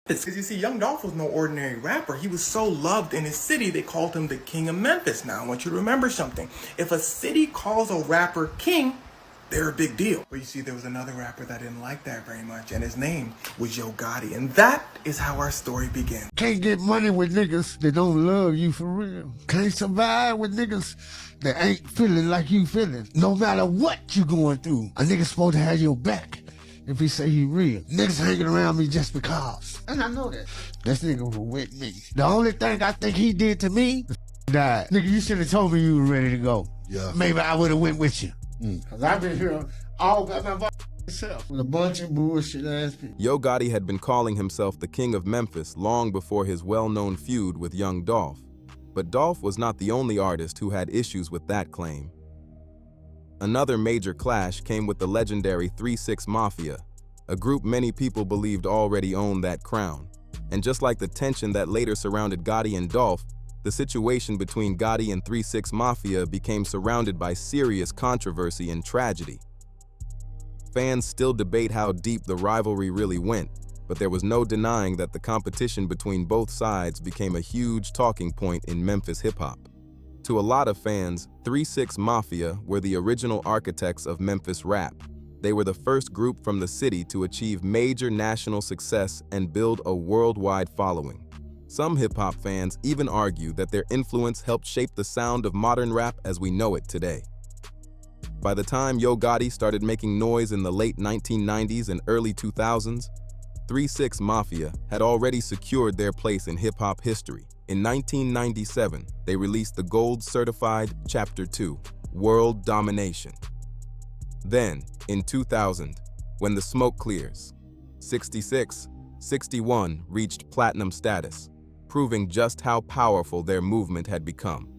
Because you see, Young Dolph was no ordinary rapper. He was so loved in his city, they called him the King of Memphis. Now, I want you to remember something. If a city calls a rapper king, they're a big deal. But you see, there was another rapper that didn't like that very much, and his name was Yo Gotti. And that is how our story begins. Can't get money with niggas that don't love you for real. Can't survive with niggas that ain't feeling like you feeling. No matter what you going through, a nigga supposed to have your back. If he say he real. Niggas hanging around me just because. And I know that. This nigga was with me. The only thing I think he did to me, died. Nigga, you should have told me you were ready to go. Yeah. Maybe I would have went with you. Cause I've been here all by myself with a bunch of bullshit ass people. Yo Gotti had been calling himself the King of Memphis long before his well-known feud with Young Dolph. But Dolph was not the only artist who had issues with that claim. Another major clash came with the legendary 3-6 Mafia, a group many people believed already owned that crown. And just like the tension that later surrounded Gotti and Dolph, the situation between Gotti and 3-6 Mafia became surrounded by serious controversy and tragedy. Fans still debate how deep the rivalry really went, but there was no denying that the competition between both sides became a huge talking point in Memphis hip-hop. To a lot of fans, 3-6 Mafia were the original architects of Memphis rap. They were the first group from the city to achieve major national success and build a worldwide following. Some hip-hop fans even argue that their influence helped shape the sound of modern rap as we know it today. By the time Yo Gotti started making noise in the late 1990s and early 2000s, 3-6 Mafia had already secured their place in hip-hop history. In 1997, they released the gold-certified Chapter 2, World Domination. Then, in 2000, when the smoke clears, 66, 61 reached platinum status, proving just how powerful their movement had become.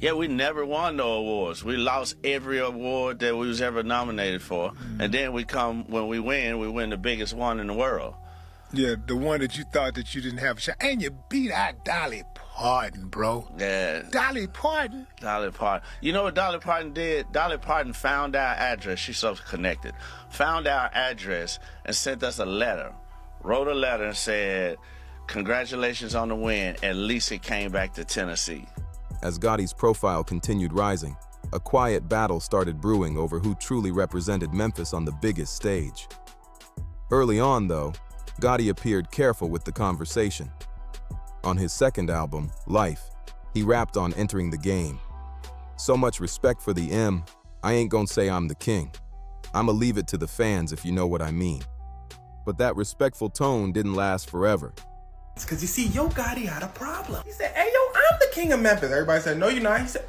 Yeah, we never won no awards. We lost every award that we was ever nominated for. And then when we win the biggest one in the world. Yeah, the one that you thought that you didn't have a shot. And you beat out Dolly Parton, bro. Yeah. Dolly Parton? Dolly Parton. You know what Dolly Parton did? Dolly Parton found our address. She's so connected. Found our address and sent us a letter. Wrote a letter and said, congratulations on the win. At least it came back to Tennessee. As Gotti's profile continued rising, a quiet battle started brewing over who truly represented Memphis on the biggest stage. Early on, though, Gotti appeared careful with the conversation. On his second album, Life, he rapped on entering the game. So much respect for the M, I ain't gonna say I'm the king. I'ma leave it to the fans if you know what I mean. But that respectful tone didn't last forever. It's because you see, Yo Gotti had a problem. He said, hey, yo, I'm the King of Memphis. Everybody said, no, you're not. He said,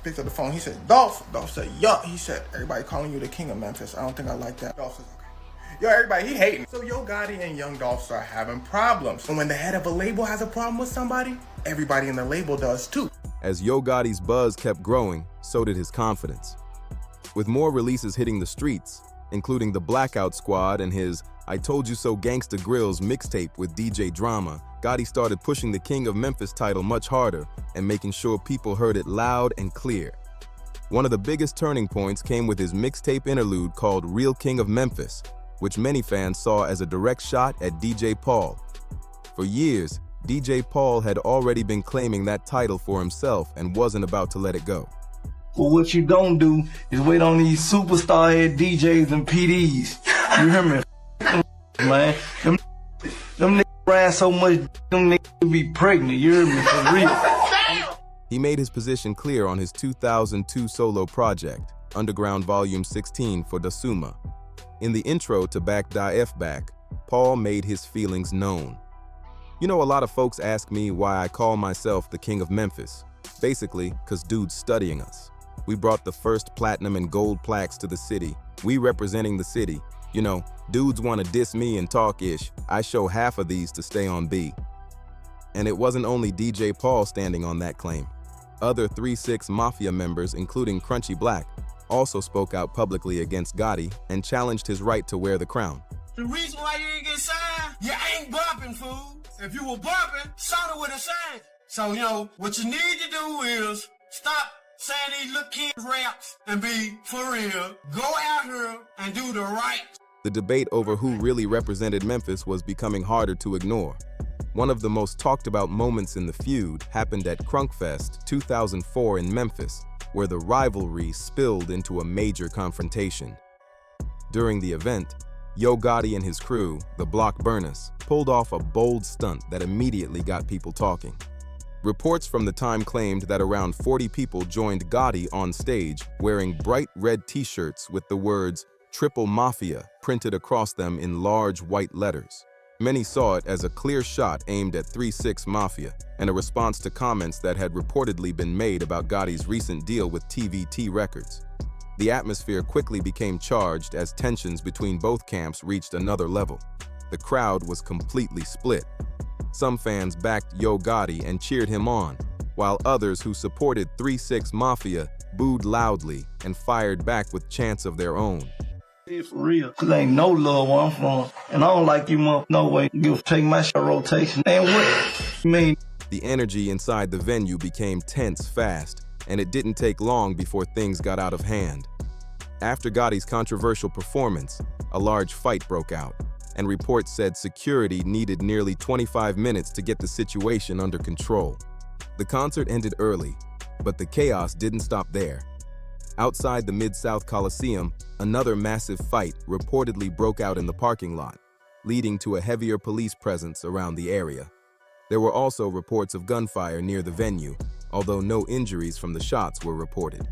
picked up the phone. He said, Dolph. Dolph said, yo. He said, everybody calling you the King of Memphis. I don't think I like that. Dolph says, okay. Yo, everybody, he hating. So Yo Gotti and Young Dolph start having problems. And when the head of a label has a problem with somebody, everybody in the label does too. As Yo Gotti's buzz kept growing, so did his confidence. With more releases hitting the streets, including the Blackout Squad and his I Told You So Gangsta Grills mixtape with DJ Drama, Gotti started pushing the King of Memphis title much harder and making sure people heard it loud and clear. One of the biggest turning points came with his mixtape interlude called Real King of Memphis, which many fans saw as a direct shot at DJ Paul. For years, DJ Paul had already been claiming that title for himself and wasn't about to let it go. Well, what you don't do is wait on these superstar head DJs and PDs. You hear me? Man, them niggas ran so much, them niggas be pregnant. You hear me? For real. He made his position clear on his 2002 solo project, Underground Volume 16 for Dasuma. In the intro to Back Da F Back, Paul made his feelings known. You know, a lot of folks ask me why I call myself the King of Memphis. Basically, cause dude's studying us. We brought the first platinum and gold plaques to the city. We representing the city. You know, dudes wanna diss me and talk ish. I show half of these to stay on B. And it wasn't only DJ Paul standing on that claim. Other 3-6 Mafia members, including Crunchy Black, also spoke out publicly against Gotti and challenged his right to wear the crown. The reason why you didn't get signed, you ain't bumping, fool. If you were bumping, Soda would have signed. So, you know, what you need to do is stop saying these little kid raps and be for real. Go out here and do the right. The debate over who really represented Memphis was becoming harder to ignore. One of the most talked about moments in the feud happened at Kunkfest 2004 in Memphis, where the rivalry spilled into a major confrontation. During the event, Yo Gotti and his crew, the Block Burners, pulled off a bold stunt that immediately got people talking. Reports from the time claimed that around 40 people joined Gotti on stage wearing bright red t-shirts with the words Trill Mafia printed across them in large white letters. Many saw it as a clear shot aimed at 3-6 Mafia and a response to comments that had reportedly been made about Gotti's recent deal with TVT Records. The atmosphere quickly became charged as tensions between both camps reached another level. The crowd was completely split. Some fans backed Yo Gotti and cheered him on, while others who supported 3-6 Mafia booed loudly and fired back with chants of their own. It's for real, cause ain't no love where I'm from, and I don't like you no way. You take my shit rotation, and what you mean? The energy inside the venue became tense fast, and it didn't take long before things got out of hand. After Gotti's controversial performance, a large fight broke out, and reports said security needed nearly 25 minutes to get the situation under control. The concert ended early, but the chaos didn't stop there. Outside the Mid-South Coliseum, another massive fight reportedly broke out in the parking lot, leading to a heavier police presence around the area. There were also reports of gunfire near the venue, although no injuries from the shots were reported.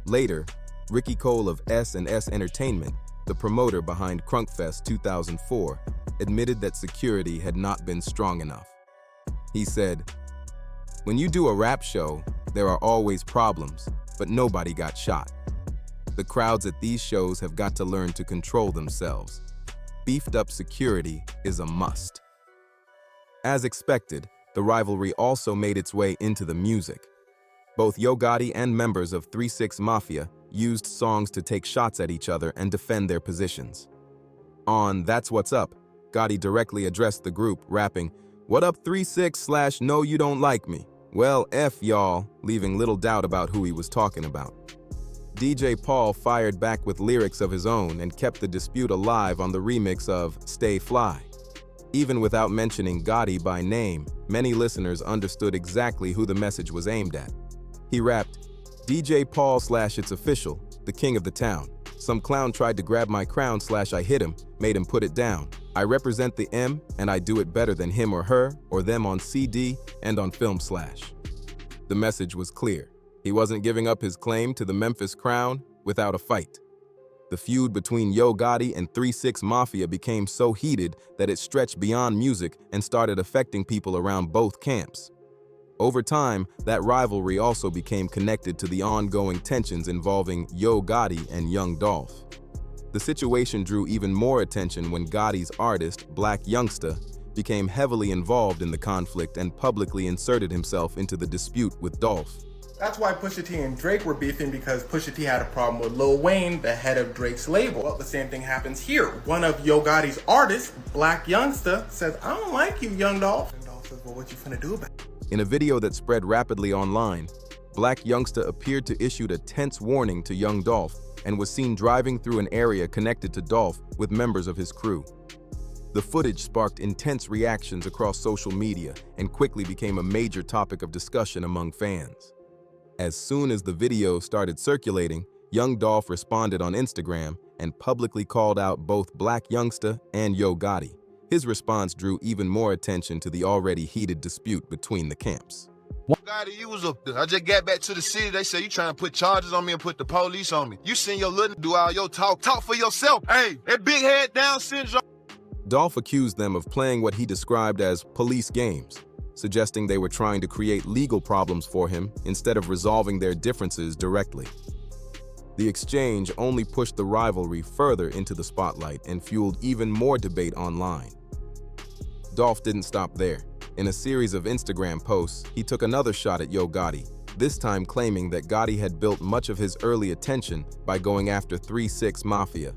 Later, Ricky Cole of S&S Entertainment, the promoter behind Kunkfest 2004, admitted that security had not been strong enough. He said, "When you do a rap show, there are always problems, but nobody got shot. The crowds at these shows have got to learn to control themselves. Beefed up security is a must." As expected, the rivalry also made its way into the music. Both Yo Gotti and members of 3-6 Mafia used songs to take shots at each other and defend their positions. On That's What's Up, Gotti directly addressed the group, rapping, "What up 3-6 / no you don't like me? Well, F y'all," leaving little doubt about who he was talking about. DJ Paul fired back with lyrics of his own and kept the dispute alive on the remix of Stay Fly. Even without mentioning Gotti by name, many listeners understood exactly who the message was aimed at. He rapped, "DJ Paul / it's official, the king of the town. Some clown tried to grab my crown / I hit him, made him put it down. I represent the M and I do it better than him or her or them on CD and on film /." The message was clear. He wasn't giving up his claim to the Memphis crown without a fight. The feud between Yo Gotti and 3-6 Mafia became so heated that it stretched beyond music and started affecting people around both camps. Over time, that rivalry also became connected to the ongoing tensions involving Yo Gotti and Young Dolph. The situation drew even more attention when Gotti's artist, Black Youngsta, became heavily involved in the conflict and publicly inserted himself into the dispute with Dolph. That's why Pusha T and Drake were beefing, because Pusha T had a problem with Lil Wayne, the head of Drake's label. Well, the same thing happens here. One of Yo Gotti's artists, Black Youngsta, says, "I don't like you, Young Dolph." And Dolph says, "Well, what you finna do about it?" In a video that spread rapidly online, Black Youngsta appeared to issue a tense warning to Young Dolph and was seen driving through an area connected to Dolph with members of his crew. The footage sparked intense reactions across social media and quickly became a major topic of discussion among fans. As soon as the video started circulating, Young Dolph responded on Instagram and publicly called out both Black Youngsta and Yo Gotti. His response drew even more attention to the already heated dispute between the camps. Gotti, you was up there. I just got back to the city. They say you trying to put charges on me and put the police on me. You seen your little do all your talk. Talk for yourself. Hey, that big head down syndrome. Dolph accused them of playing what he described as police games, suggesting they were trying to create legal problems for him instead of resolving their differences directly. The exchange only pushed the rivalry further into the spotlight and fueled even more debate online. Dolph didn't stop there. In a series of Instagram posts, he took another shot at Yo Gotti, this time claiming that Gotti had built much of his early attention by going after 3-6 Mafia.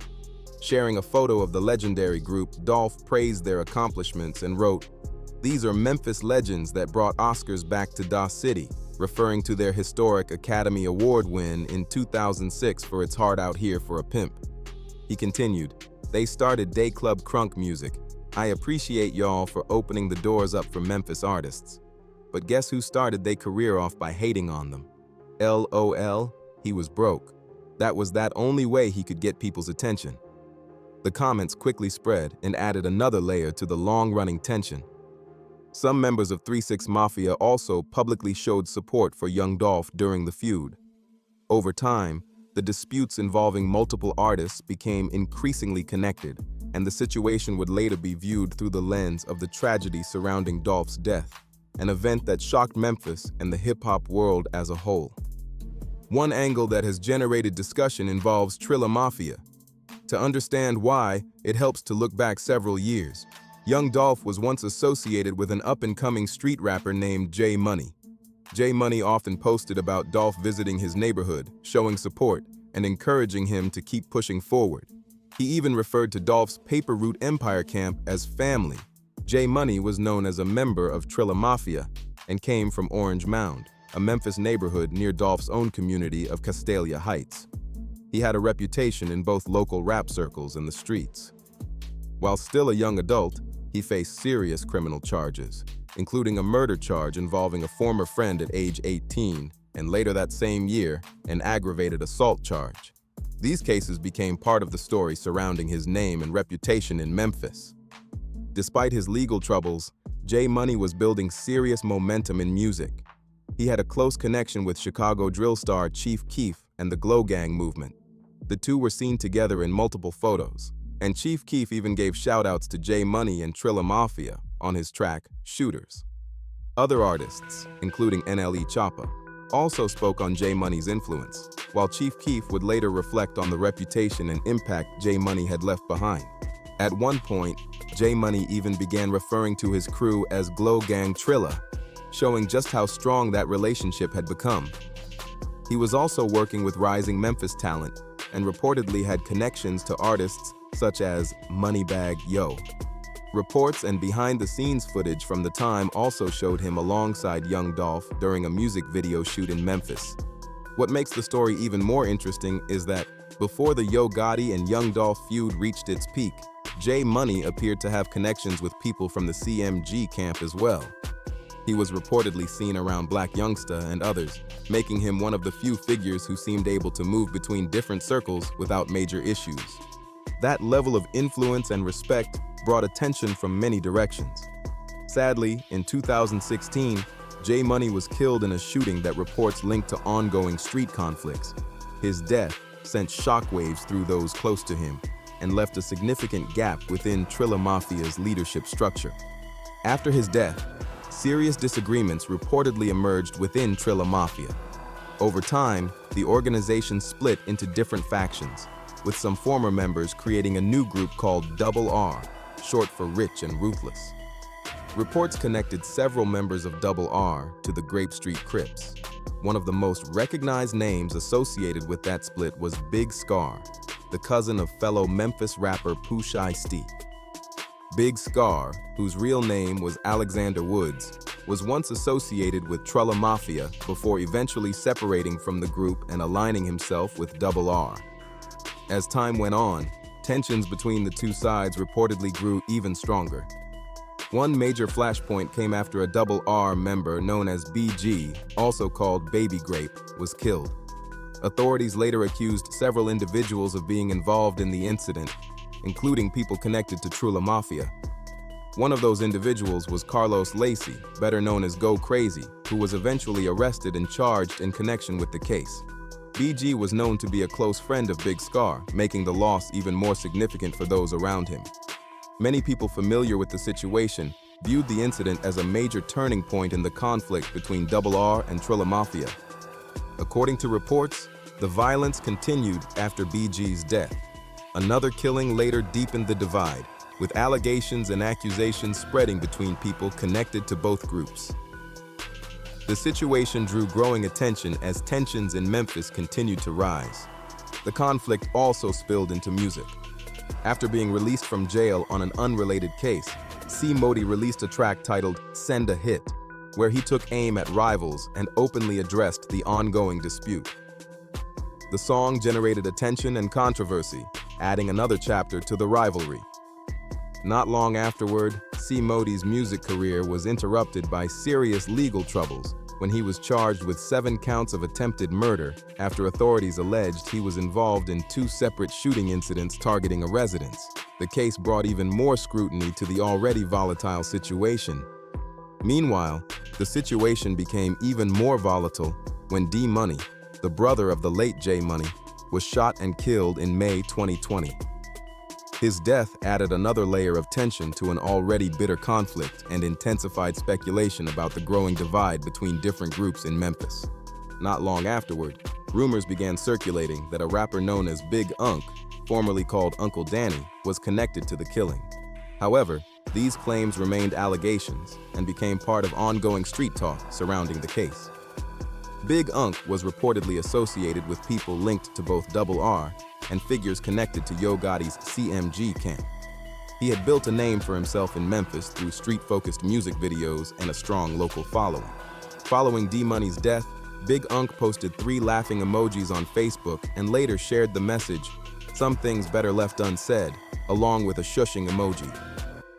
Sharing a photo of the legendary group, Dolph praised their accomplishments and wrote, "These are Memphis legends that brought Oscars back to Da City," referring to their historic Academy Award win in 2006 for It's Hard Out Here for a Pimp. He continued, They started Day Club Crunk Music. I appreciate y'all for opening the doors up for Memphis artists. But guess who started their career off by hating on them? LOL, he was broke. That was that only way he could get people's attention. The comments quickly spread and added another layer to the long-running tension. Some members of 3-6 Mafia also publicly showed support for Young Dolph during the feud. Over time, the disputes involving multiple artists became increasingly connected, and the situation would later be viewed through the lens of the tragedy surrounding Dolph's death, an event that shocked Memphis and the hip-hop world as a whole. One angle that has generated discussion involves Trill Mafia. To understand why, it helps to look back several years. Young Dolph was once associated with an up-and-coming street rapper named J Money. J Money often posted about Dolph visiting his neighborhood, showing support, and encouraging him to keep pushing forward. He even referred to Dolph's Paper Route Empire camp as family. J Money was known as a member of Trill Mafia and came from Orange Mound, a Memphis neighborhood near Dolph's own community of Castalia Heights. He had a reputation in both local rap circles and the streets. While still a young adult, he faced serious criminal charges, including a murder charge involving a former friend at age 18, and later that same year, an aggravated assault charge. These cases became part of the story surrounding his name and reputation in Memphis. Despite his legal troubles, J Money was building serious momentum in music. He had a close connection with Chicago drill star Chief Keef and the Glow Gang movement. The two were seen together in multiple photos, and Chief Keef even gave shout-outs to J Money and Trill Mafia on his track, Shooters. Other artists, including NLE Choppa, also spoke on J Money's influence, while Chief Keef would later reflect on the reputation and impact J Money had left behind. At one point, J Money even began referring to his crew as Glow Gang Trilla, showing just how strong that relationship had become. He was also working with rising Memphis talent and reportedly had connections to artists such as Moneybagg Yo. Reports and behind-the-scenes footage from the time also showed him alongside Young Dolph during a music video shoot in Memphis. What makes the story even more interesting is that before the Yo Gotti and Young Dolph feud reached its peak, J Money appeared to have connections with people from the CMG camp as well. He was reportedly seen around Black Youngsta and others, making him one of the few figures who seemed able to move between different circles without major issues. That level of influence and respect brought attention from many directions. Sadly, in 2016, J Money was killed in a shooting that reports linked to ongoing street conflicts. His death sent shockwaves through those close to him and left a significant gap within Trill Mafia's leadership structure. After his death, serious disagreements reportedly emerged within Trill Mafia. Over time, the organization split into different factions, with some former members creating a new group called Double R, short for Rich and Ruthless. Reports connected several members of Double R to the Grape Street Crips. One of the most recognized names associated with that split was Big Scar, the cousin of fellow Memphis rapper Pooh Shiesty. Big Scar, whose real name was Alexander Woods, was once associated with Trill Mafia before eventually separating from the group and aligning himself with Double R. As time went on, tensions between the two sides reportedly grew even stronger. One major flashpoint came after a Double R member known as BG, also called Baby Grape, was killed. Authorities later accused several individuals of being involved in the incident, including people connected to Trill Mafia. One of those individuals was Carlos Lacey, better known as Go Crazy, who was eventually arrested and charged in connection with the case. BG was known to be a close friend of Big Scar, making the loss even more significant for those around him. Many people familiar with the situation viewed the incident as a major turning point in the conflict between Double R and Trill Mafia. According to reports, the violence continued after BG's death. Another killing later deepened the divide, with allegations and accusations spreading between people connected to both groups. The situation drew growing attention as tensions in Memphis continued to rise. The conflict also spilled into music. After being released from jail on an unrelated case, C. Modi released a track titled Send a Hit, where he took aim at rivals and openly addressed the ongoing dispute. The song generated attention and controversy, adding another chapter to the rivalry. Not long afterward, C. Modi's music career was interrupted by serious legal troubles when he was charged with 7 counts of attempted murder after authorities alleged he was involved in 2 separate shooting incidents targeting a residence. The case brought even more scrutiny to the already volatile situation. Meanwhile, the situation became even more volatile when D. Money, the brother of the late J. Money, was shot and killed in May 2020. His death added another layer of tension to an already bitter conflict and intensified speculation about the growing divide between different groups in Memphis. Not long afterward, rumors began circulating that a rapper known as Big Unk, formerly called Uncle Danny, was connected to the killing. However, these claims remained allegations and became part of ongoing street talk surrounding the case. Big Unk was reportedly associated with people linked to both Double R and figures connected to Yo Gotti's CMG camp. He had built a name for himself in Memphis through street-focused music videos and a strong local following. Following D Money's death, Big Unk posted 3 laughing emojis on Facebook and later shared the message, "Some things better left unsaid," along with a shushing emoji.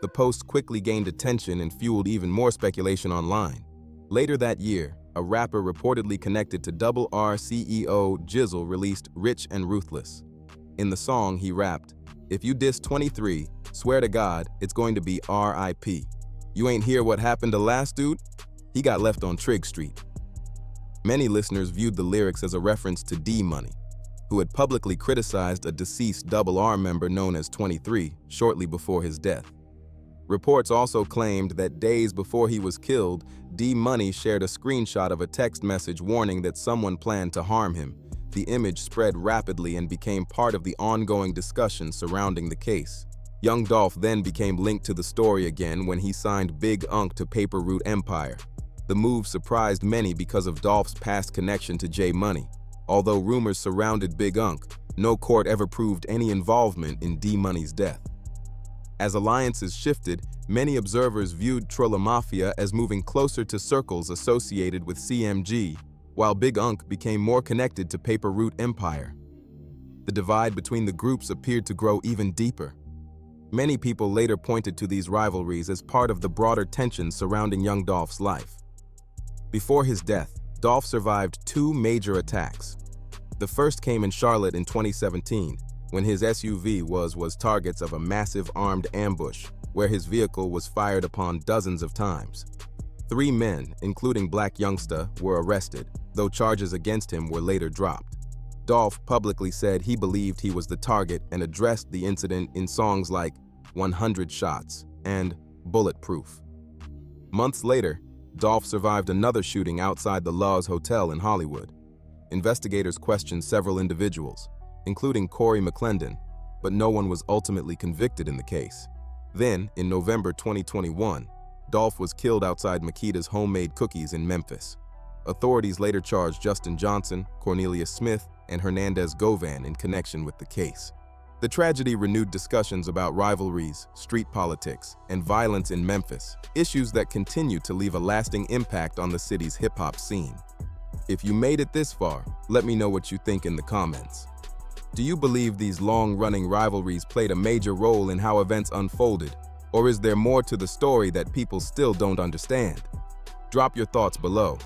The post quickly gained attention and fueled even more speculation online. Later that year, a rapper reportedly connected to Double R CEO Jizzle released Rich and Ruthless. In the song, he rapped, "If you diss 23, swear to God, it's going to be R.I.P. You ain't hear what happened to last dude? He got left on Trig Street." Many listeners viewed the lyrics as a reference to D Money, who had publicly criticized a deceased Double R member known as 23 shortly before his death. Reports also claimed that days before he was killed, D Money shared a screenshot of a text message warning that someone planned to harm him. The image spread rapidly and became part of the ongoing discussion surrounding the case. Young Dolph then became linked to the story again when he signed Big Unk to Paper Route Empire. The move surprised many because of Dolph's past connection to J Money. Although rumors surrounded Big Unk, no court ever proved any involvement in D Money's death. As alliances shifted, many observers viewed Trill Mafia as moving closer to circles associated with CMG, while Big Unk became more connected to Paper Route Empire. The divide between the groups appeared to grow even deeper. Many people later pointed to these rivalries as part of the broader tensions surrounding Young Dolph's life. Before his death, Dolph survived 2 major attacks. The first came in Charlotte in 2017, when his SUV was targets of a massive armed ambush, where his vehicle was fired upon dozens of times. 3 men, including Black Youngsta, were arrested, though charges against him were later dropped. Dolph publicly said he believed he was the target and addressed the incident in songs like 100 Shots and Bulletproof. Months later, Dolph survived another shooting outside the Laws Hotel in Hollywood. Investigators questioned several individuals, including Corey McClendon, but no one was ultimately convicted in the case. Then, in November 2021, Dolph was killed outside Makita's Homemade Cookies in Memphis. Authorities later charged Justin Johnson, Cornelius Smith, and Hernandez Govan in connection with the case. The tragedy renewed discussions about rivalries, street politics, and violence in Memphis, issues that continue to leave a lasting impact on the city's hip-hop scene. If you made it this far, let me know what you think in the comments. Do you believe these long-running rivalries played a major role in how events unfolded, or is there more to the story that people still don't understand? Drop your thoughts below.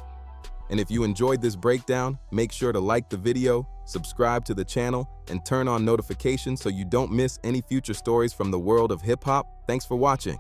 And if you enjoyed this breakdown, make sure to like the video, subscribe to the channel, and turn on notifications so you don't miss any future stories from the world of hip-hop. Thanks for watching.